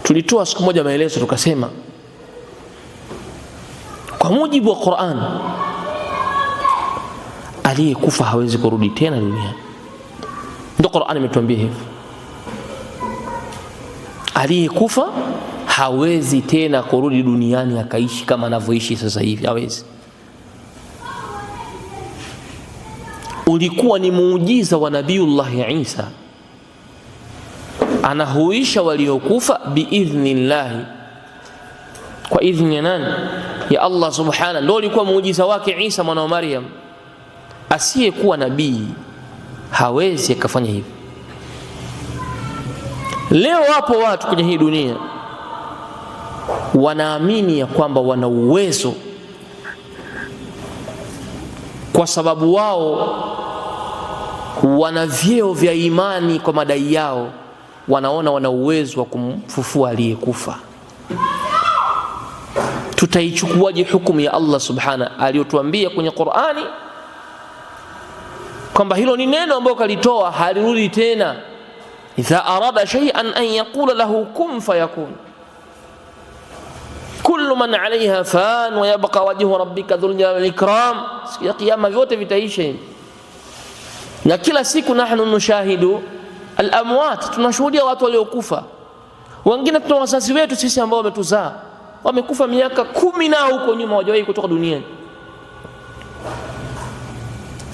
Tulitoa siku moja maelezo tukasema, kwa mujibu wa Qur'an, aliyekufa hawezi kurudi tena duniani. Ndio Qur'an imetuambia hivyo, aliyekufa hawezi tena kurudi duniani akaishi kama anavyoishi sasa hivi, hawezi. Ulikuwa ni muujiza wa Nabiiullah Isa, anahuisha waliokufa biidhnillah, kwa idhni ya nani? Ya Allah subhanahu. Ndio ulikuwa muujiza wake Isa mwana wa Maryam. Asiyekuwa nabii hawezi akafanya hivi. Leo wapo watu kwenye hii dunia wanaamini ya kwamba wana uwezo, kwa sababu wao wana vyeo vya imani kwa madai yao, wanaona wana uwezo wa kumfufua aliyekufa. Tutaichukuaje hukumu ya Allah subhanahu aliyotuambia kwenye Qur'ani kwamba hilo ni neno ambalo kalitoa halirudi tena? Idha arada shay'an an yaqula lahu kun fayakun, kullu man 'alayha fan wa yabqa wajhu rabbika dhul jalali wal ikram. Siku ya kiyama vyote vitaisha, na kila siku nahnu nushahidu al-amwat, tunashuhudia watu waliokufa. Wengine tuna wazazi wetu sisi ambao wametuzaa wamekufa miaka 10 na huko nyuma, hawajawahi kutoka duniani.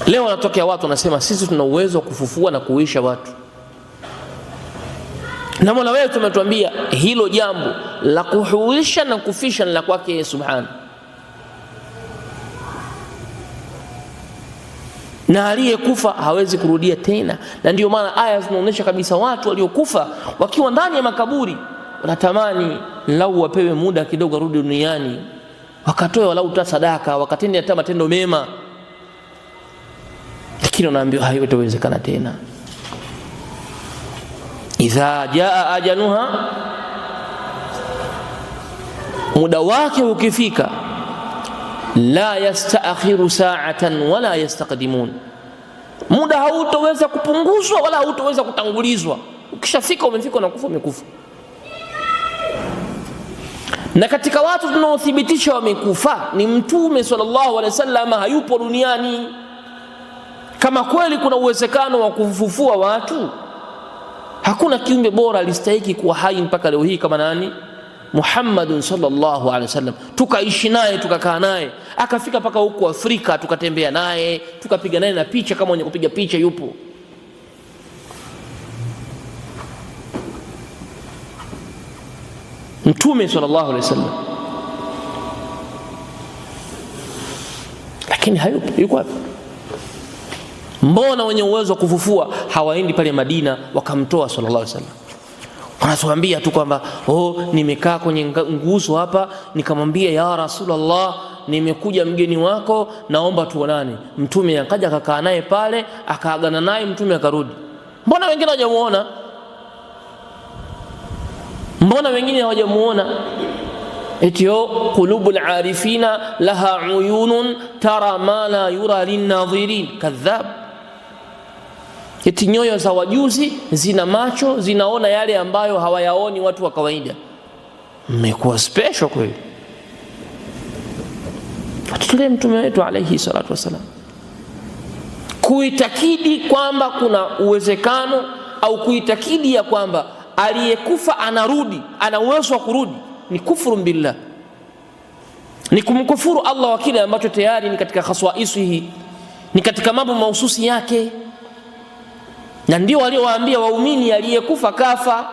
Leo wanatokea watu wanasema sisi tuna uwezo wa kufufua na kuisha watu, na Mola wetu umetuambia hilo jambo la kuhuisha na kufisha la kwake subhanahu, na aliyekufa hawezi kurudia tena. Na ndio maana aya zinaonyesha kabisa watu waliokufa wakiwa ndani ya makaburi wanatamani lau wapewe muda kidogo rudi duniani, wakatoe walau ta sadaka, wakatende hata matendo mema, lakini wanaambiwa haitawezekana tena. Idha jaa ajaluha, muda wake ukifika, la yastaakhiru sa'atan wala yastaqdimun, muda hautoweza kupunguzwa wala hautoweza kutangulizwa. Ukishafika umefika na kufa umekufa. Na katika watu tunaothibitisha wamekufa ni Mtume sallallahu alaihi wasallam, hayupo duniani. Kama kweli kuna uwezekano wa kufufua watu, hakuna kiumbe bora alistahiki kuwa hai mpaka leo hii kama nani? Muhammadun sallallahu alaihi wasallam. Tukaishi naye, tukakaa naye, akafika mpaka huko Afrika, tukatembea naye, tukapiga naye na picha kama mwenye kupiga picha yupo. Mtume sallallahu alaihi wasallam, lakini hayupo. Yuko wapi? Mbona wenye uwezo wa kufufua hawaendi pale Madina wakamtoa sallallahu alaihi wasallam? Wanatuambia tu kwamba nimekaa kwenye nguzo hapa nikamwambia ya Rasulullah, nimekuja mgeni wako, naomba tuonane. Mtume akaja akakaa naye pale, akaagana naye, mtume akarudi. Mbona wengine hawajamuona? Mbona wengine hawajamuona? Etio qulubul arifina laha uyunun tara ma la yura linnadhirin kadhab. Eti nyoyo za wajuzi zina macho, zinaona yale ambayo hawayaoni watu wa kawaida. Mmekuwa special kweli. Tutulie mtume wetu alayhi salatu wasalam, kuitakidi kwamba kuna uwezekano au kuitakidi ya kwamba aliyekufa anarudi, ana uwezo wa kurudi, ni kufuru billah, ni kumkufuru Allah wa kile ambacho tayari ni katika khaswaisihi, ni katika mambo mahususi yake. Na ndio waliowaambia waumini aliyekufa kafa.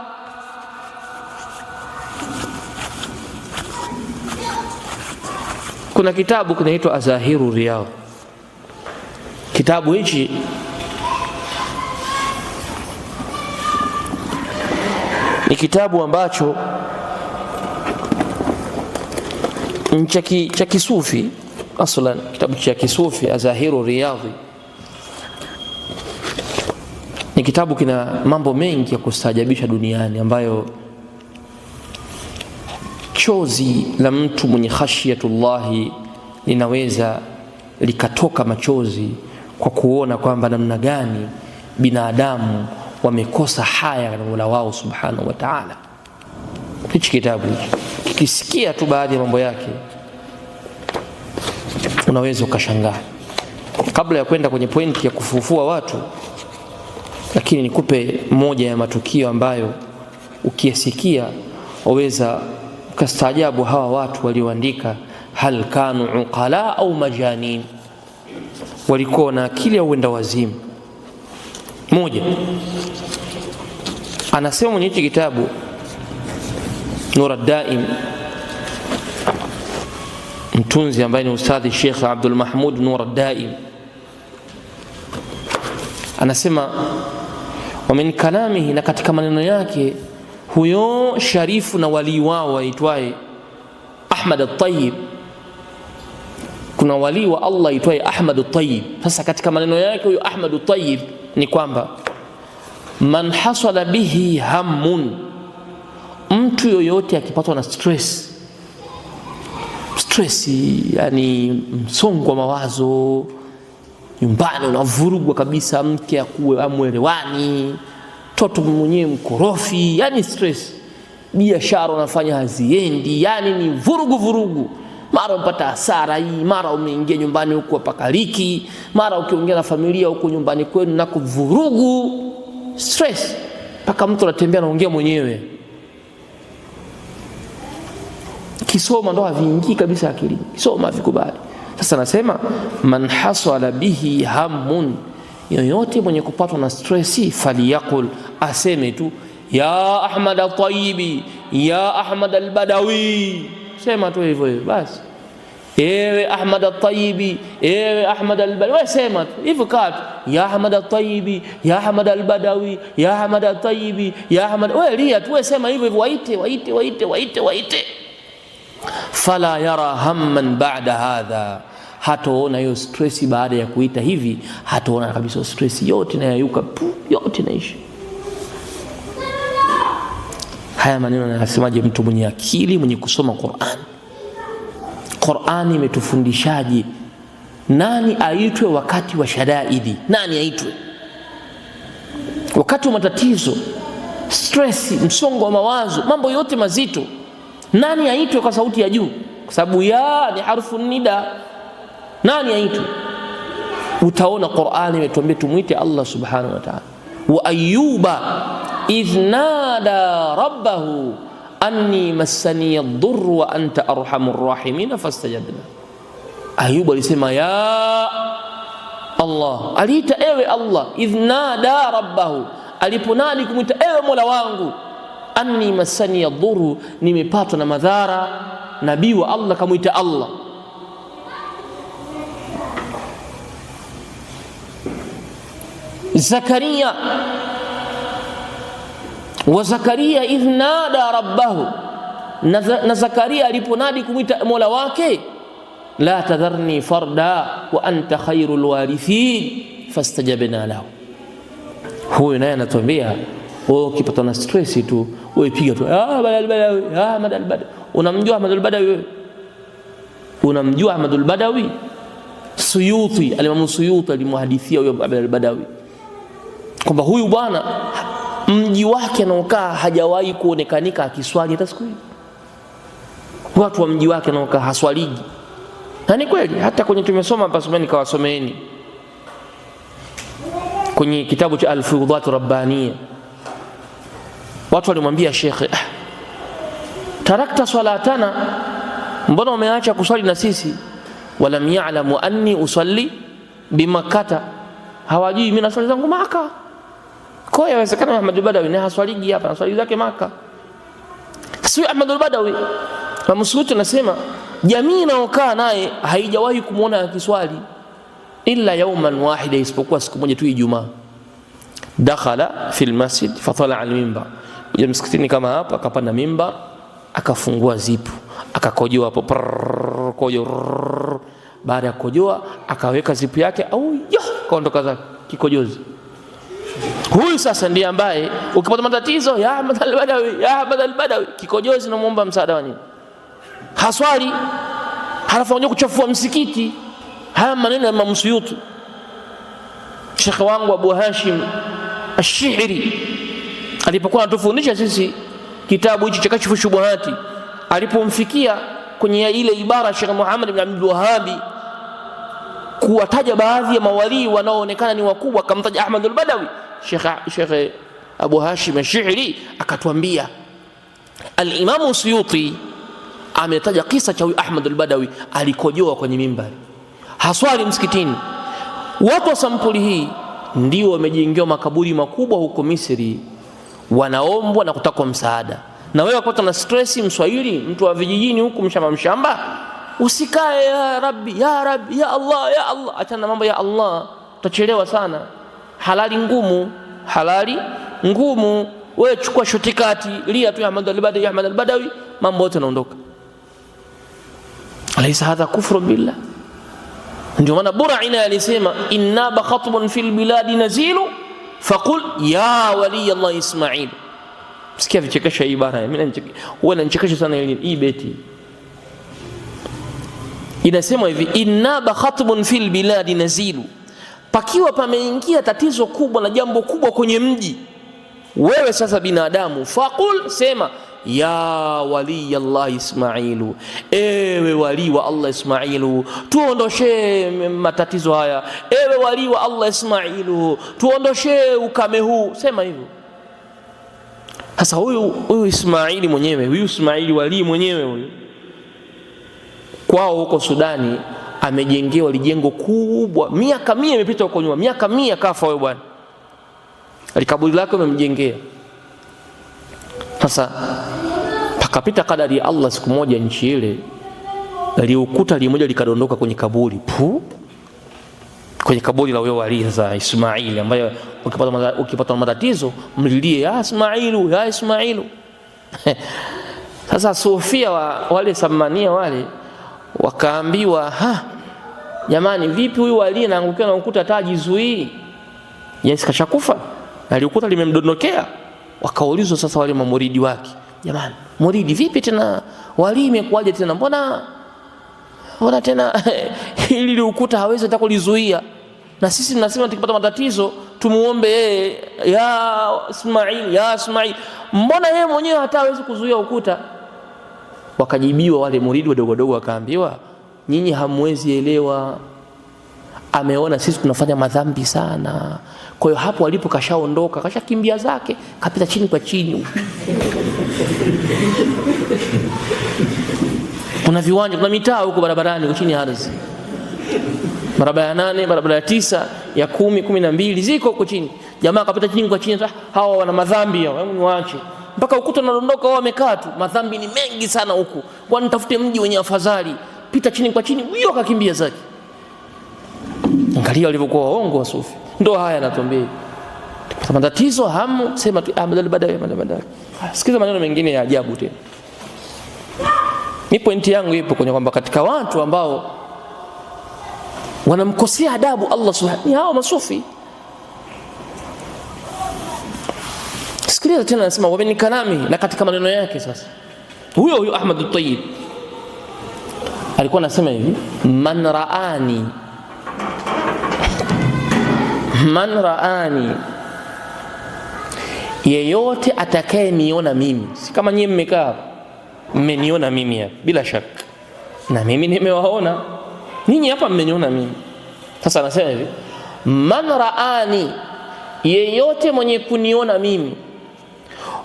Kuna kitabu kinaitwa Azahiru Riyadh. Kitabu hichi ni kitabu ambacho cha kisufi aslan, kitabu cha kisufi Azahiru Riyadh. Ni kitabu kina mambo mengi ya kustaajabisha duniani, ambayo chozi la mtu mwenye khashiyatullahi linaweza likatoka machozi kwa kuona kwamba namna gani binadamu wamekosa haya na Mola wao subhanahu wa ta'ala. Hichi kitabu kikisikia tu baadhi ya mambo yake unaweza ukashangaa. Kabla ya kwenda kwenye pointi ya kufufua watu, lakini nikupe moja ya matukio ambayo ukiyasikia waweza ukastaajabu hawa watu walioandika hal kanu uqala au majanin, walikuwa na akili au wenda wazimu. Moja, anasema mwenye hichi kitabu Nur ad-Daim, mtunzi ambaye ni ustadhi Sheikh Abdul Mahmud Nur ad-Daim, anasema wa min kalamihi, na katika maneno yake huyo sharifu na wali wao aitwaye Ahmad at-Tayyib. Kuna wali wa Allah aitwaye Ahmad at-Tayyib. Sasa katika maneno yake huyo Ahmad at-Tayyib ni kwamba man hasala bihi hammun, mtu yoyote akipatwa na stress, yani msongo wa mawazo, nyumbani unavurugwa kabisa, mke akuwe amwelewani, mtoto mwenyewe mkorofi, yani stress, biashara unafanya haziendi, yani ni vurugu, mara unapata hasara hii, mara umeingia nyumbani huko pakaliki, mara ukiongea na familia huko nyumbani kwenu nako vurugu, stress, mpaka mtu anatembea anaongea mwenyewe. Kisoma ndo haviingii kabisa akili, kisoma havikubali. Sasa nasema man hasala bihi hammun, yoyote mwenye kupatwa na stressi, faliyaqul, aseme tu ya Ahmad at-Tayyibi, ya Ahmad al-Badawi, sema tu hivyo basi, ewe Ahmad at-Tayyibi, ewe Ahmad al-Badawi, wewe sema tu hivyo katu, ya Ahmad at-Tayyibi, ya Ahmad al-Badawi, ya Ahmad at-Tayyibi, ya Ahmad, wewe lia tu, wewe sema hivyo, waite. Fala yara hamman ba'da hadha, hataona hiyo stress baada ya kuita hivi, hataona kabisa stress yote inayayuka, yote inaishi. Haya maneno yanasemaje mtu mwenye akili, mwenye kusoma Qur'an? Qur'ani imetufundishaje nani aitwe wakati wa shadaidi? Nani aitwe wakati wa matatizo, stress, msongo wa mawazo, mambo yote mazito? Nani aitwe kwa sauti ya juu? Kwa sababu ya ni harfu nida. Nani aitwe? Utaona Qur'ani imetuambia tumuite Allah subhanahu wa ta'ala. Wa Ayyuba idh nada rabbahu anni massani ad-durr wa anta arhamur rahimin fastajabna. Ayuba alisema ya Allah, aliita ewe Allah, idh nada rabbahu, aliponadi kumuita ewe Mola wangu, anni massani ad-durr, nimepatwa na madhara. Nabii wa Allah kamuita Allah. Zakaria wa Zakaria idh nada rabbahu, na Zakaria aliponadi kumuita Mola wake, la tadharni farda wa anta khairul warithin fastajabna lahu. Huyu naye anatuambia wewe ukipata na stress tu wewe piga tu Ahmad al-Badawi. Unamjua Ahmad al-Badawi wewe? Unamjua Ahmad al-Badawi? Suyuti, al-Imam Suyuti alimuhadithia huyo Ahmad al-Badawi kwamba huyu bwana mji wake anaokaa hajawahi kuonekanika akiswali hata siku hii. Watu wa mji wake anaokaa haswaliji. Na ni kweli, hata kwenye tumesoma hapa someni kawasomeeni kwenye kitabu cha Al-Fuyudat Rabbaniya, watu walimwambia shekhe, tarakta salatana, mbona umeacha kuswali na sisi? Walam ya'lamu anni usalli bimakkata, hawajui mimi naswali zangu Maka. Kwa hiyo inawezekana Ahmad al-Badawi ni haswaliji hapa, naswali zake Maka. Sio Ahmad al-Badawi. Na Msuti anasema jamii inayokaa naye haijawahi kumuona akiswali illa yawman wahida, isipokuwa siku moja tu, Ijumaa. Dakhala fil masjid fatala al-minbar, ya msikitini kama hapa, akapanda mimbar, akafungua zipu, akakojoa hapo, baada ya kukojoa akaweka zipu yake, au kaondoka zake kikojozi. Huyu sasa ndiye ambaye ukipata matatizo, ya Ahmad al-Badawi, ya Ahmad al-Badawi, kikojozi na muomba msaada wa nini? Haswali, halafu anakuja kuchafua msikiti. Haya maneno ya Imam Suyuti. Sheikh wangu Abu Hashim Ash-Shihri alipokuwa anatufundisha sisi kitabu hichi cha Kashfu Shubuhati, alipomfikia kwenye ile ibara Sheikh Muhammad ibn Abdul Wahhab kuwataja baadhi ya mawalii wanaoonekana ni wakubwa, akamtaja Ahmad al-Badawi. Sheikh Abu Hashim al-Shi'ri akatuambia al-Imam Suyuti ametaja kisa cha Ahmad al-Badawi, alikojoa kwenye mimbari, haswali msikitini. Watu wa sampuli hii ndio wamejengewa makaburi makubwa huko Misri, wanaombwa na kutakwa msaada. Na wewe wakati na stress, Mswahili, mtu wa vijijini huku mshamba, usikae ya Rabbi ya Rabbi ya Allah ya Allah, achana mambo ya Allah, utachelewa sana. Halali ngumu. Wewe chukua shotikati, lia tu Ahmad al-Badawi, mambo yote yanaondoka. Alaysa hadha kufru billah? Ndio maana Buraina alisema inna bakhatbun fil biladi nazilu faqul ya wali Allah Ismail. Sikia vichekesha hii ibara, mimi nachekesha sana hii beti. Inasema hivi, inna bakhatbun fil biladi nazilu, pakiwa pameingia tatizo kubwa na jambo kubwa kwenye mji, wewe sasa binadamu, faqul, sema ya wali Allah Ismailu, ewe wali wa Allah Ismailu, tuondoshe matatizo haya. Ewe wali wa Allah Ismailu, tuondoshe ukame huu. Sema hivyo. Sasa huyu Ismaili mwenyewe, huyu Ismaili wali mwenyewe huyu, kwao huko Sudani amejengewa lijengo kubwa, miaka 100 imepita huko nyuma, miaka 100 kafa wewe bwana, alikaburi lake umemjengea. Sasa pakapita kadari ya Allah, siku moja nchi ile aliukuta limoja likadondoka kwenye kaburi, kwenye kaburi la huyo wali sasa Ismaili, ambaye ukipata matatizo mlilie ya Ismailu ya Ismailu. Sasa Sofia wale Samania wale wakaambiwa, jamani, vipi huyu wali anaangukia na ukuta tajizuii? Yes, kashakufa, alikuta limemdondokea. Wakaulizwa sasa wale mamuridi wake, jamani, muridi vipi tena, wali imekuaje tena, mbona tena ili ukuta hawezi hata kulizuia, na sisi tunasema tukipata matatizo tumuombe yeye ya Ismail, mbona yeye mwenyewe hata hawezi kuzuia ukuta? Wakajibiwa wale muridi wadogo, wakaambiwa, nyinyi hamwezi elewa, ameona sisi tunafanya madhambi sana, kwa hiyo hapo alipo kashaondoka, kashakimbia zake, kapita chini kwa chini. Kuna viwanja, kuna mitaa huko barabarani huko chini ardhi, barabara ya 8, barabara ya 9, ya 10, 12 ziko huko chini. Jamaa kapita chini kwa chini, hawa wana madhambi hao, hebu niwaache. Mpaka ukuta unadondoka, wao wamekaa tu, madhambi ni mengi sana huko, kwa nitafute mji wenye afadhali. Pita chini kwa chini, huyo akakimbia zake. Angalia walivyokuwa waongo wa Sufi. Ndio haya anatuambia, kwa matatizo hamu sema tu Ahmad al-Badawi. Sikiza maneno mengine ya ajabu tena. Ni pointi yangu ipo kwenye kwamba katika watu ambao wanamkosea adabu Allah subhanahu ni hao masufi. Sikiliza tena, anasema wa min kalami, na katika maneno yake sasa huyo Ahmad al-Tayyib alikuwa anasema hivi, man raani, yeyote atakayeniona mimi, si kama nyinyi mmekaa mmeniona mimi hapa, bila shaka na mimi nimewaona ninyi hapa, mmeniona mimi. Sasa anasema hivi, man raani, yeyote mwenye kuniona mimi,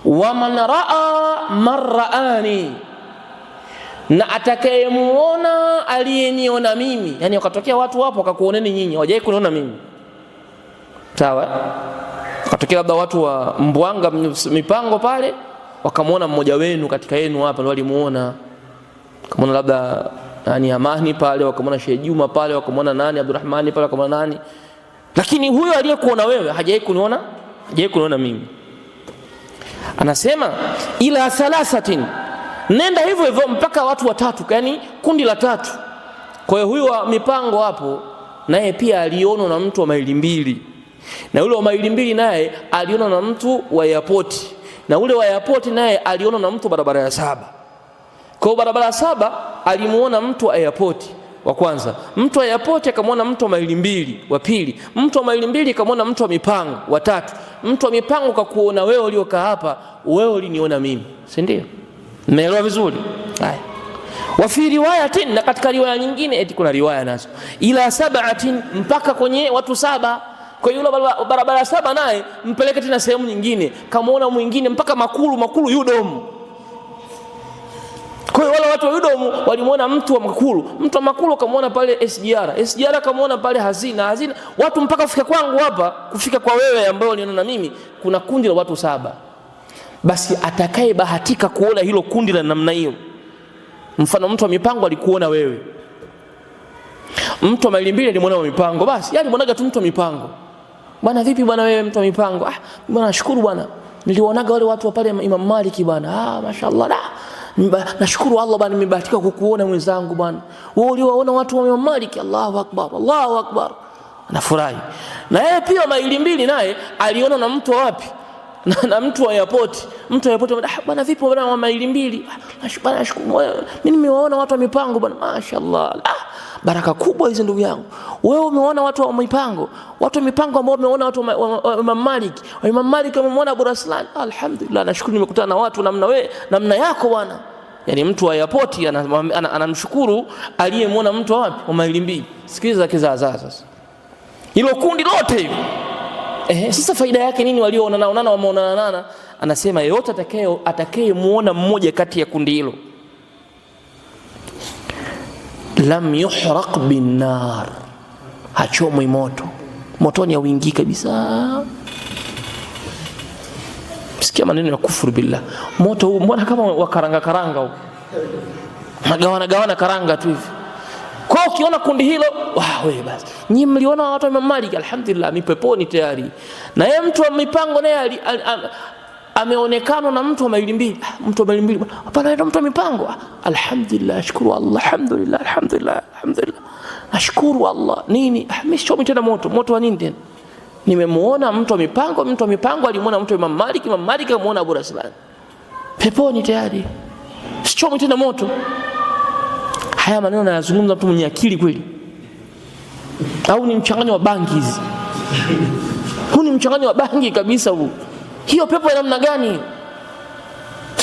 wa man raa man raani, na atakayemuona aliyeniona mimi. Yani wakatokea watu hapo wakakuoneni nyinyi, hawajai kuniona mimi, sawa? Wakatokea labda watu wa Mbwanga Mipango pale, wakamuona mmoja wenu katika yenu hapa, ndio walimuona. Kama labda nani Amani pale, wakamuona Sheikh Juma pale, wakamuona nani Abdurrahmani pale, wakamuona nani. Lakini huyo aliyekuona wewe hajai kuniona mimi. Anasema ila thalathatin, nenda hivyo hivyo mpaka watu 3, yani kundi la 3. Kwa hiyo huyo wa Mipango hapo naye pia alionwa na mtu wa maili 2, na ule wa maili 2 naye alionwa na mtu wa airport, na ule wa airport naye alionwa na mtu barabara ya 7. Kwa barabara ya 7 alimuona mtu wa airport, wa kwanza. Mtu wa airport akamwona mtu wa maili mbili, wa pili. Mtu wa maili mbili akamwona mtu wa mipango, wa tatu. Mtu wa mipango kakuona wewe uliokaa hapa, wewe uliniona mimi, si ndio? Mmeelewa vizuri? Haya. Wa fi riwayatin, na katika riwaya nyingine, eti kuna riwaya nazo ila sab'atin, mpaka kwenye watu 7. Kwa hiyo barabara 7 naye mpeleke tena sehemu nyingine, kamuona mwingine mpaka makulu yudomu. Kwa hiyo wale watu wa yudomu walimuona mtu wa makulu kamuona pale SGR kamuona pale hazina, watu mpaka kufika kwangu hapa, kufika kwa wewe ambao uniona mimi, kuna kundi la watu 7. Basi atakaye bahatika kuona hilo kundi la namna hiyo, mfano mtu wa mipango alikuona wewe, mtu wa maili mbili alimuona wa mipango, basi yani muonaga tu mtu wa mipango. Bwana vipi bwana wewe mtu wa mipango? Bwana nashukuru bwana, nilionaga wale watu wa pale Imam Maliki bwana, mashaallah nashukuru Allah bwana, nimebahatika kukuona mwenzangu bwana. Wewe uliwaona watu wa Imam Maliki, Allahu akbar, Allahu akbar. Anafurahi. Na yeye pia maili mbili naye aliona na mtu wapi? Na mtu wa airport. Mtu wa airport bwana vipi bwana wa maili mbili? Bwana nashukuru. Mimi nimewaona watu wa mipango bwana, mashaallah. Baraka kubwa hizo ndugu yangu. Wewe umeona watu wa mipango, watu wa mipango ambao umeona watu wa Imam Maliki. Wa Imam Maliki umeona Abu Raslan. Alhamdulillah, nashukuru nimekutana na watu namna yako bwana. Yani mtu wa airport anamshukuru aliyemwona mtu wapi? Wa maili mbili. Sikiliza kizaazaa sasa. Hilo kundi lote hilo. Sasa faida yake nini walioonana wameonana? Anasema yeyote atakayemuona mmoja kati ya kundi hilo, lam yuhraq bin nar, hachomwi motoni hauingii kabisa. Sikia maneno ya kufuru billah. Moto huu mbona kama wakaranga huu, gawana karanga tu hivi. Kwa ukiona kundi hilo, wewe basi nyinyi mliona watu wa Imam Malik, alhamdulillah ni peponi tayari. Na yeye mtu wa mipango naye ameonekana na mtu wa maili mbili. Mtu wa maili mbili hapana, ndio mtu wa mipango. Alhamdulillah, shukuru Allah, alhamdulillah. Nashukuru Allah. Nini? Mimi sichomi tena moto wa nini tena? Nimemuona mtu wa mipango alimuona mtu wa Imam Malik amuona Abu Raslan. Peponi tayari. Sichomi tena moto. Haya maneno yanazungumza mtu mwenye akili kweli? Au ni mchanganyo wa bangi hizi? Huu ni mchanganyo wa bangi kabisa huu. Hiyo pepo ya namna gani?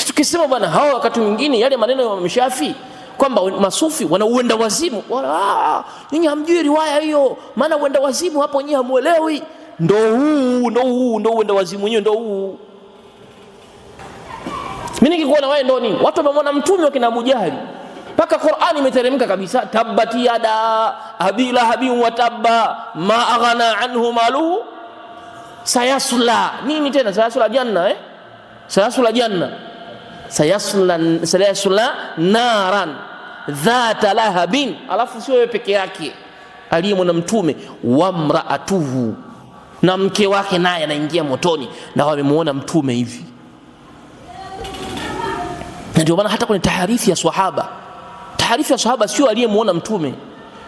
Tukisema bwana hao wakati mwingine yale maneno ya Imam Shafi kwamba masufi wana uenda wazimu, nyinyi hamjui riwaya hiyo, maana uenda wazimu hapo nyinyi hamuelewi. Ndio uenda wazimu wenyewe ndio huu. Mimi nikikuona wewe ndio nini? Watu wamemwona mtume wa kina Abu Jahali. Paka Qur'ani imeteremka kabisa, tabbati yada abi lahabin wa tabba ma aghna anhu maluhu sayasla. Nini tena? Sayasla janna, sayasla naran dhata lahabin. Alafu sio yeye peke yake aliyemwona mtume, wa mraatuhu, na mke wake naye anaingia motoni, na wamemuona mtume hivi. Na ndio maana hata kwenye taarifu ya sahaba sio aliyemuona mtume.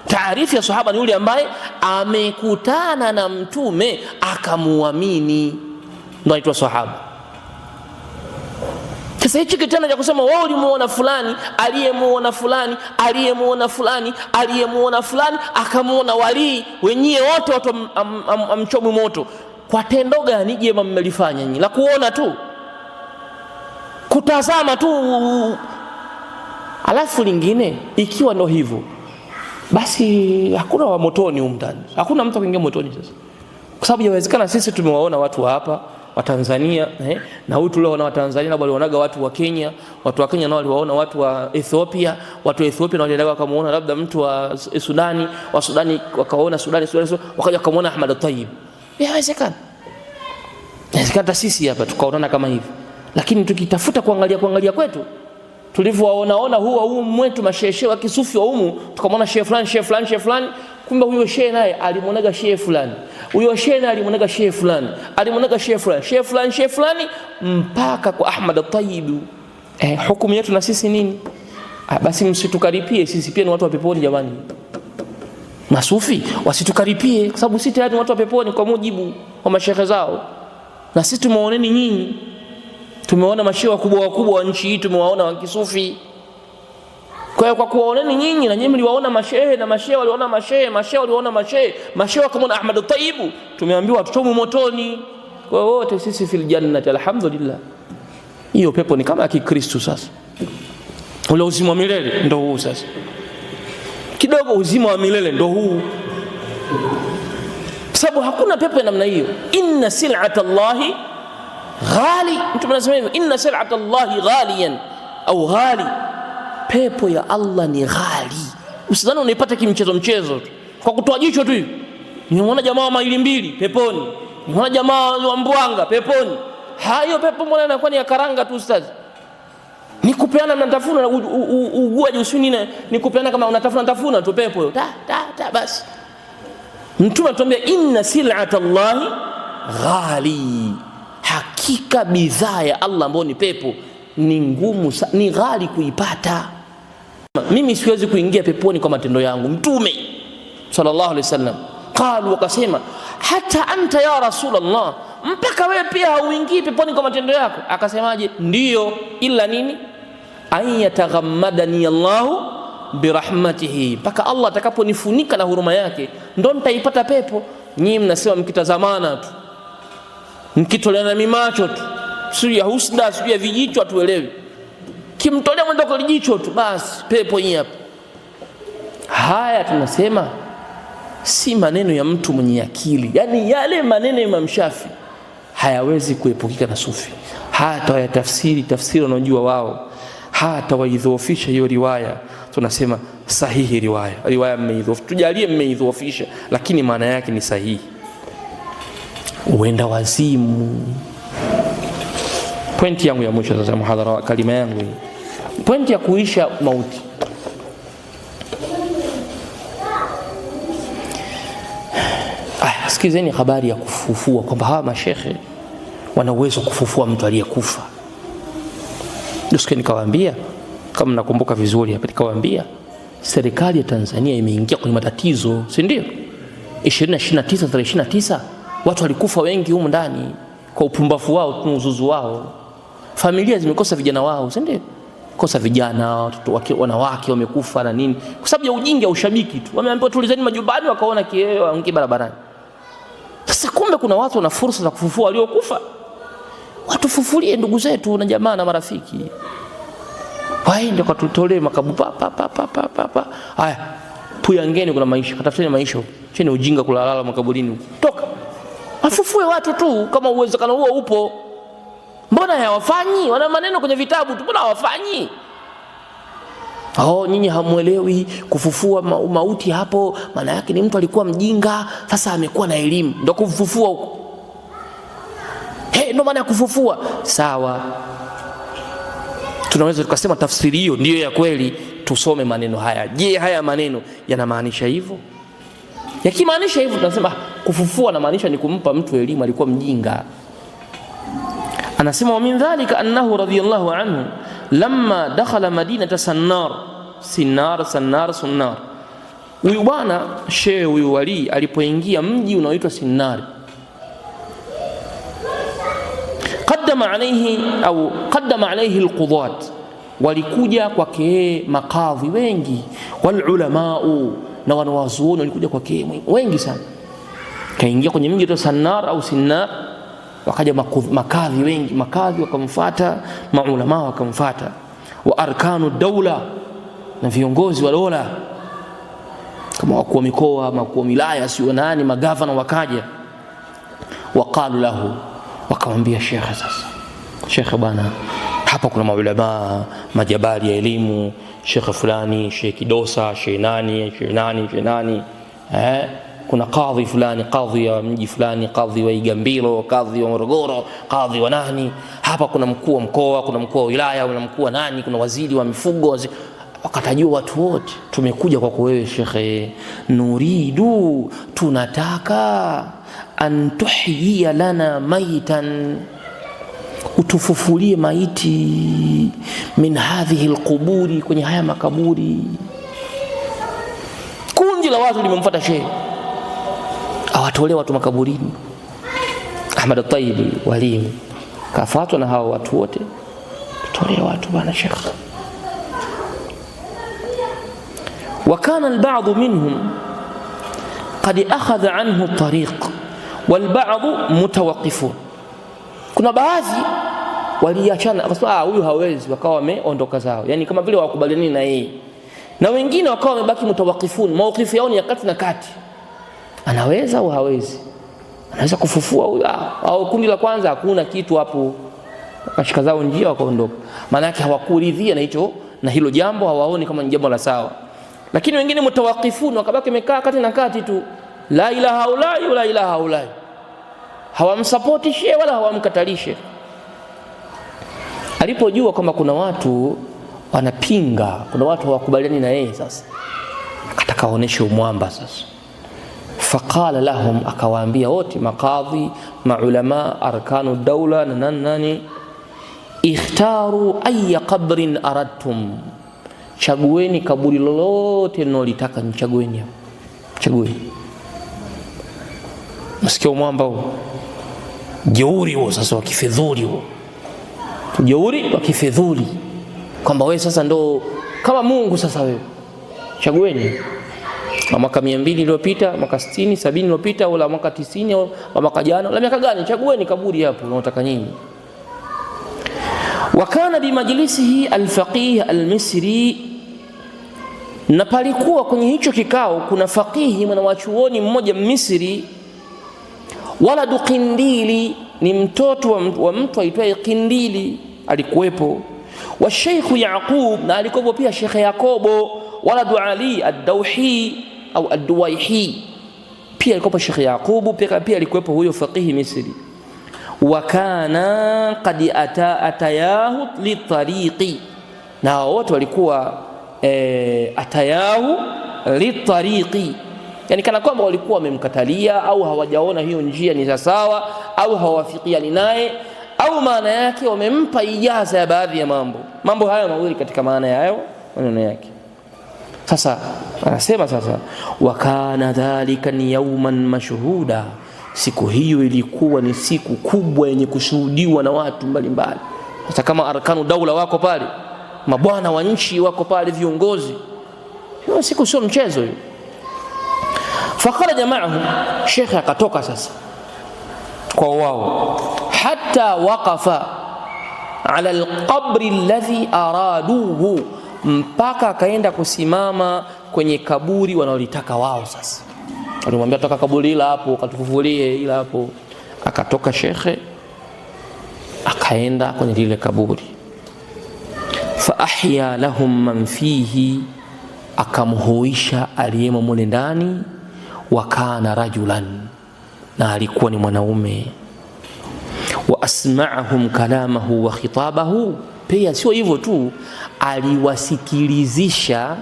Taarifu ya sahaba ni yule ambaye amekutana na mtume akamuamini, ndio anaitwa sahaba. Sasa hichi kitendo cha kusema wao ulimuona fulani, aliyemuona fulani akamuona wali, wenyewe wote watu amchomi moto, kwa tendo gani jema mmelifanya nyinyi? La kuona tu, kutazama tu. Alafu lingine, ikiwa ndio hivyo, basi hakuna wa motoni huko ndani, hakuna mtu kuingia motoni. Sasa kwa sababu inawezekana sisi tumewaona watu hapa wa Tanzania, na huyu tuliona wa Tanzania na walionaga watu wa Kenya, watu wa Kenya nao waliwaona watu wa Ethiopia, watu wa Ethiopia nao walienda wakamuona labda mtu wa Sudani, wa Sudani wakaona Sudani wakaja kumuona Ahmad al-Tayyib. Inawezekana sisi hapa tukaonana kama hivi, lakini tukitafuta kuangalia kwetu tulivyowaona huu mwetu mashehe wa kisufi wa humu, tukamwona shehe fulani, kumbe huyo shehe naye alimuonaga shehe fulani, huyo shehe naye alimuonaga shehe fulani, shehe fulani mpaka kwa Ahmad al-Tayyib. Hukumu yetu na sisi nini? Basi msitukaripie, sisi pia ni watu wa peponi jamani. Masufi wasitukaripie, kwa sababu sisi tayari ni watu wa peponi kwa mujibu wa mashehe zao. Na sisi tumeoneni nyinyi, tumeona mashehe wakubwa wa nchi hii, tumewaona wa kisufi. Kwa hiyo kwa kuwaoneni nyinyi na nyinyi mliwaona mashehe na mashehe waliona mashehe, mashehe waliona mashehe, mashehe wakamwona Ahmad Tayyib, tumeambiwa tutomu motoni. Kwa hiyo wote sisi fil jannati alhamdulillah. Hiyo pepo ni kama ya Kikristo sasa. Ule uzima wa milele ndio huu sasa. Kidogo uzima wa milele ndio huu. Sababu hakuna pepo ya namna hiyo. Inna sil'ata Allahi ghali. Mtu anasema hivyo, inna sil'ata Allahi ghaliyan au ghali. Pepo ya Allah ni ghali. Usidhani unaipata kimchezo mchezo tu. Kwa kutoa jicho tu hivi. Nimeona jamaa wa maili mbili peponi. Nimeona jamaa wa Mbwanga peponi. Hayo pepo mbona inakuwa ni ya karanga tu ustaz? Ni kupeana mnatafuna uguaje usini ni kupeana kama unatafuna tu pepo hiyo. Ta basi. Mtume anatuambia inna sil'ata Allahi ghali. Hakika bidhaa ya Allah ambayo ni pepo ni ngumu, ni ghali kuipata. Mimi siwezi kuingia peponi kwa matendo yangu. Mtume sallallahu alaihi wasallam qalu, wakasema hata anta ya Rasulullah, mpaka wewe pia hauingii peponi kwa matendo yako. Akasemaje? Ndiyo, ila nini? An yataghammadani Allahu birahmatihi, mpaka Allah atakaponifunika na huruma yake ndo nitaipata pepo. Nyinyi mnasema mkitazamana tu, mkitoleana mimacho tu, sio ya husda, sio ya vijicho, tuelewe. Kimtolea mwendo kwa jicho tu basi pepo hii hapa. Haya tunasema si maneno ya mtu mwenye akili. Yani yale maneno ya Imam Shafi hayawezi kuepukika na sufi. Hata tafsiri wanajua wao, hata waidhoofisha hiyo riwaya, tunasema sahihi riwaya mmeidhoofisha, tujalie mmeidhoofisha, lakini maana yake ni sahihi. Uenda wazimu. Pointi yangu ya mwisho sasa, muhadhara kalima yangu hii, pointi ya kuisha mauti. Sikizeni habari ya kufufua, kwamba hawa mashekhe wana uwezo kufufua mtu aliyekufa. Ndio nikawaambia, kama nakumbuka vizuri hapa, nikawaambia serikali ya Tanzania imeingia kwenye matatizo, si ndio? 29 watu walikufa wengi humu ndani kwa upumbavu wao, uzuzu wao. Familia zimekosa vijana wao, si ndio? Kosa vijana, watoto, wanawake wamekufa na nini, kwa sababu ya ujinga, ushabiki tu. Wameambiwa tulizeni majumbani, wakaona kieo waingie barabarani. Sasa kumbe kuna watu wana fursa za kufufua waliokufa. Watu fufulie ndugu zetu na jamaa na marafiki. Waende wakatutolee makabu pa. Haya, puyangeni, kuna maisha, katafuteni maisha. Cheni ujinga kulalala makaburini. Toka. Wafufue watu tu kama uwezekano huo upo. Mbona hawafanyi? Wana maneno kwenye vitabu tu, mbona hawafanyi? Nyinyi hamuelewi kufufua mauti hapo, maana yake ni mtu alikuwa mjinga, sasa amekuwa na elimu, ndio kufufua huko. Ndio maana ya kufufua. Sawa, tunaweza tukasema tafsiri hiyo ndio ya kweli, tusome maneno haya. Je, haya maneno yanamaanisha hivyo? Yakimaanisha hivyo tunasema kufufua na maanisha ni kumpa mtu elimu, alikuwa mjinga. Anasema wa min dhalika annahu radiyallahu anhu lamma dakhala madinata Sinnar. Huyu bwana shehe huyu wali alipoingia mji unaoitwa Sinnar, qaddama alayhi alqudat, walikuja kwake makadhi wengi, wal ulama na wanawazuoni walikuja kwake wengi sana. Kaingia kwenye mji wa Sinnar, wakaja makadhi wengi, makadhi wakamfuata, maulama wakamfuata, wa arkanu daula, na viongozi wa dola kama wakuu wa mikoa, wakuu wa wilaya, sio nani, magavana wakaja. Waqalu lahu, wakamwambia shekhe, sasa shekhe bwana, hapa kuna maulama, majabali ya elimu, shekhe fulani, shekhe Kidosa, shekhe nani, kuna kadhi fulani, kadhi ya mji fulani, kadhi wa Igambilo, kadhi wa Morogoro, kadhi wa nani. Hapa kuna mkuu wa mkoa, kuna mkuu wa wilaya, kuna mkuu wa nani, kuna waziri wa mifugo. Wakatajua watu wote. Tumekuja kwako wewe shekhe, nuridu, tunataka an tuhyiya lana maitan, utufufulie maiti, min hadhihi alquburi, kwenye haya makaburi. Kundi la watu limemfuata shehe, awatolee watu makaburini. Ahmad Tayyib walimu kafuatwa na hao watu wote, tutolee watu bwana shekhe. وكان البعض منهم قد أخذ عنه الطريق والبعض متوقفون. Kuna baadhi waliachana akasema huyu hawezi, wakawa wameondoka zao, yani kama vile wakubaliani na yeye, na wengine wakawa wamebaki mutawakifun, mawqifu yao ni ya kati na kati, anaweza au hawezi, anaweza kufufua huyu au kundi la kwanza hakuna kitu hapo, wakashika zao njia wakaondoka. Maana yake hawakuridhia na hilo jambo, hawaoni kama ni jambo la sawa. Lakini wengine mutawakifun wakabaki wamekaa kati na kati tu, la ilaha ulai wala ilaha ulai, hawamsapoti shehe wala hawamkatalishe. Alipojua kwamba kuna watu wanapinga, kuna watu hawakubaliani na yeye, sasa akataka aoneshe umwamba sasa. Faqala lahum, akawaambia wote, makadhi, maulama, arkanu dawla na nani, ikhtaru ayya qabrin aradtum, chagueni kaburi lolote mnalotaka, nichagueni hapo, chagueni. Msikia umwamba huo, jeuri huo sasa, wakifedhuli huo, jeuri wakifedhuli, kwamba wewe sasa ndo kama Mungu. Sasa wewe chagueni, mwaka 200 iliyopita, mwaka 60 70 iliyopita, au mwaka 90 au mwaka jana, la miaka gani, chagueni kaburi hapo unataka nyinyi. Wakana bimajlisihi alfaqih almisri, na palikuwa kwenye hicho kikao kuna faqihi mwanachuoni mmoja Misri, waladu Qindili, ni mtoto wa mtu aitwaye Qindili alikuwepo, wa Sheikh Yaqub, na alikuwepo pia Sheikh Yakobo, waladu Ali ad-Dawhi au ad-Duwaihi, pia alikuwepo Sheikh Yaqubu, pia alikuwepo huyo faqihi Misri. Wa kana qad atayahu litariqi, na wote walikuwa atayahu litariqi, yani kana kwamba walikuwa wamemkatalia au hawajaona hiyo njia ni sawa au hawafikiani naye, au maana yake wamempa ijaza ya baadhi ya mambo hayo mawili katika maana yayo maneno yake. Sasa anasema sasa, wakana dhalika yawman mashhuda, siku hiyo ilikuwa ni siku kubwa yenye kushuhudiwa na watu mbalimbali. Sasa kama arkanu daula wako pale, mabwana wa nchi wako pale, viongozi, hiyo siku sio mchezo hiyo. Fakharaja ma'ahum, Sheikh akatoka sasa kwa wao, hatta waqafa ala alqabri alladhi araduhu, mpaka akaenda kusimama kwenye kaburi wanaolitaka wao. Sasa alimwambia toka kaburi ila hapo, katufufulie ila hapo. Akatoka Sheikh akaenda kwenye lile kaburi, fa ahya lahum man fihi, akamhuisha aliyemo mule ndani. Wa kana rajulan, na alikuwa ni mwanaume. Wa asma'ahum kalamahu wa khitabahu, pia sio hivyo tu, aliwasikilizisha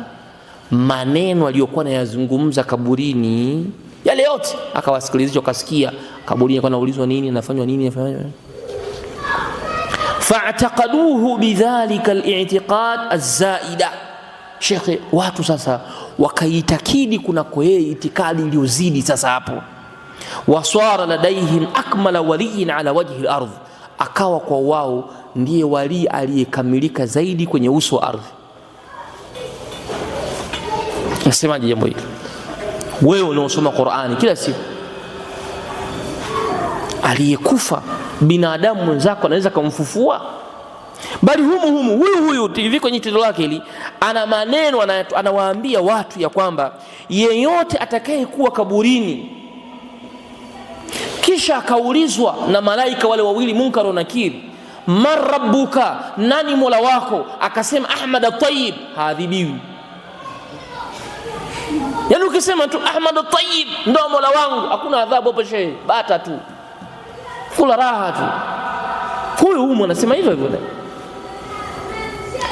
maneno aliyokuwa anayazungumza kaburini, yale yote akawasikilizisha, wakasikia kaburini kwa naulizwa nini, anafanywa nini, anafanywa. Fa'taqaduhu bidhalika al-i'tiqad az-zaida, Sheikh, watu sasa wakaitakidi kunako yeye itikadi iliyozidi sasa hapo. Waswara ladaihim akmala waliyin ala wajhi al-ardh, akawa kwa wao ndiye wali aliyekamilika zaidi kwenye uso wa ardhi. Nasemaje jambo hili? Wewe unaosoma Qur'ani kila siku, aliyekufa binadamu mwenzako anaweza kumfufua, bali humu huyu hivi kwenye tendo lake hili ana maneno anawaambia watu ya kwamba yeyote atakayekuwa kaburini kisha akaulizwa na malaika wale wawili Munkar na Nakir, man rabbuka, nani mola wako, akasema Ahmad at-Tayyib, haadhibiwi. Yani ukisema tu Ahmad at-Tayyib ndo mola wangu, hakuna adhabu hapo shehe, bata tu, kula raha tu. Huyu anasema hivyo hivyo.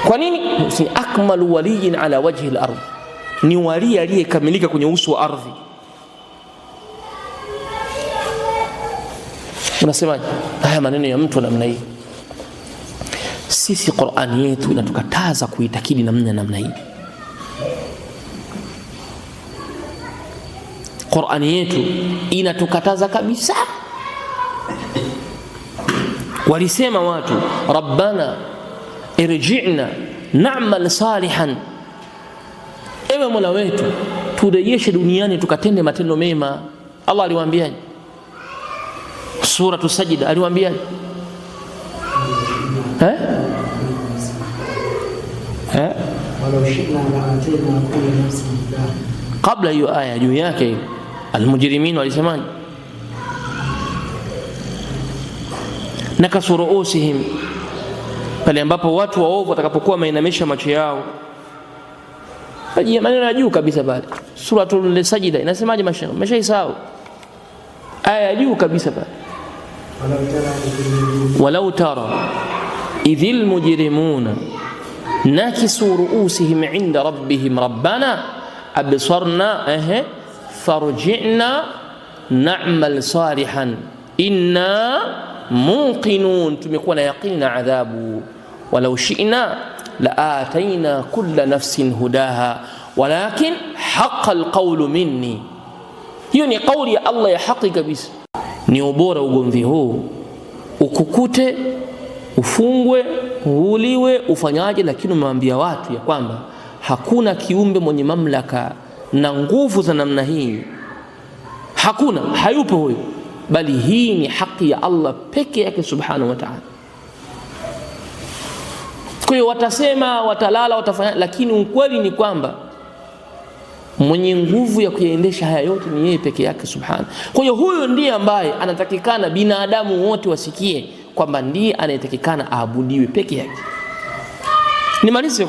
Kwa nini? Si akmalu waliyin ala wajhi al-ardh, ni wali aliyekamilika kwenye uso wa ardhi. Unasemaje haya maneno ya mtu namna hii? Sisi Qur'ani yetu inatukataza kuitakidi namna hii. Qur'ani yetu inatukataza kabisa. Walisema watu, rabbana irji'na na'mal salihan, ewe Mola wetu, turejeshe duniani tukatende matendo mema. Allah aliwaambiaje? Suratu Sajida aliwaambiaje? Kabla hiyo aya juu yake almujrimin walisemaje? Nakasu ruusihim, pale ambapo watu waovu watakapokuwa wameinamisha macho yao. Maneno ya juu kabisa pale Suratul Sajida inasemaje? Mmeshaisahau aya ya juu kabisa pale, walau tara idhil mujrimuna nakisu ruusihim inda rabbihim rabbana absarna farji'na na'mal salihan inna muqinun, tumekuwa na yaqini na adhabu. Walau shi'na la atayna kulla nafsin hudaha walakin haqqa alqawlu minni. Hiyo ni kauli ya Allah ya haki kabisa. Ni ubora ugomvi huu, ukukute, ufungwe, uuliwe, ufanyaje, lakini umewaambia watu ya kwamba hakuna kiumbe mwenye mamlaka na nguvu za namna hii. Hakuna, hayupo huyo, bali hii ni haki ya Allah peke yake subhanahu wa ta'ala. Kwa hiyo watasema, watalala, watafanya, lakini ukweli ni kwamba mwenye nguvu ya kuyaendesha haya yote ni yeye peke yake subhanahu. Kwa hiyo huyo ndiye ambaye anatakikana binadamu wote wasikie kwamba ndiye anayetakikana aabudiwe peke yake. Nimalize